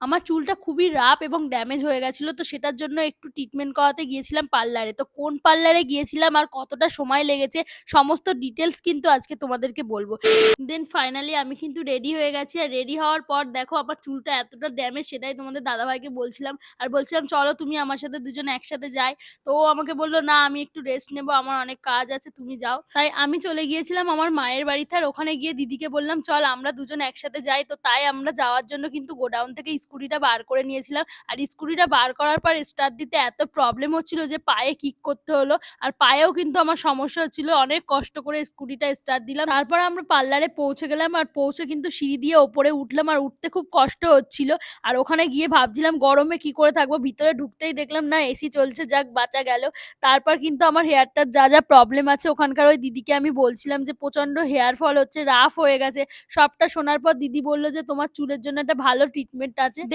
আমার চুলটা খুবই রাফ এবং ড্যামেজ হয়ে গেছিল। তো সেটার জন্য একটু ট্রিটমেন্ট করাতে গিয়েছিলাম পার্লারে। তো কোন পার্লারে গিয়েছিলাম আর কতটা সময় লেগেছে সমস্ত ডিটেইলস কিন্তু আজকে তোমাদেরকে বলব। দেন ফাইনালি আমি কিন্তু রেডি হয়ে গেছি। আর রেডি হওয়ার পর দেখো আমার চুলটা এতটা ড্যামেজ সেটাই তোমাদের দাদাভাইকে বলছিলাম। আর বলছিলাম, "চলো তুমি আমার সাথে দুজনে একসাথে যাই।" তো ও আমাকে বলল, "না আমি একটু রেস্ট নেবো। আমার অনেক কাজ আছে, তুমি যাও।" তাই আমি চলে গিয়েছিলাম আমার মায়ের বাড়িতে। আর ওখানে গিয়ে দিদিকে বললাম, "চল আমরা দুজন একসাথে যাই।" তো তাই আমরা যাওয়ার জন্য কিন্তু গোডাউন থেকে স্কুটিটা বার করে নিয়েছিলাম। আর স্কুটিটা বার করার পর স্টার্ট দিতে এত প্রবলেম হচ্ছিল যে পায়ে কিক করতে হলো। আর পায়েও কিন্তু আমার সমস্যা হচ্ছিল। অনেক কষ্ট করে স্কুটিটা স্টার্ট দিলাম। তারপর আমরা পার্লারে পৌঁছে গেলাম। আর পৌঁছে কিন্তু সিঁড়ি দিয়ে ওপরে উঠলাম। আর উঠতে খুব কষ্ট হচ্ছিল। আর ওখানে গিয়ে ভাবছিলাম গরমে কি করে থাকবো। ভিতরে ঢুকতেই দেখলাম না এসি চলছে, যাক বাঁচা গেল। তারপর কিন্তু আমার হেয়ারটার যা প্রবলেম আছে ওখানকার ওই দিদিকে আমি বলছিলাম যে প্রচন্ড হেয়ার ফল হচ্ছে, রাফ হয়ে গেছে। সবটা শোনার পর দিদি বলল যে, "তোমার চুলের জন্য একটা ভালো ট্রিটমেন্ট আছে।"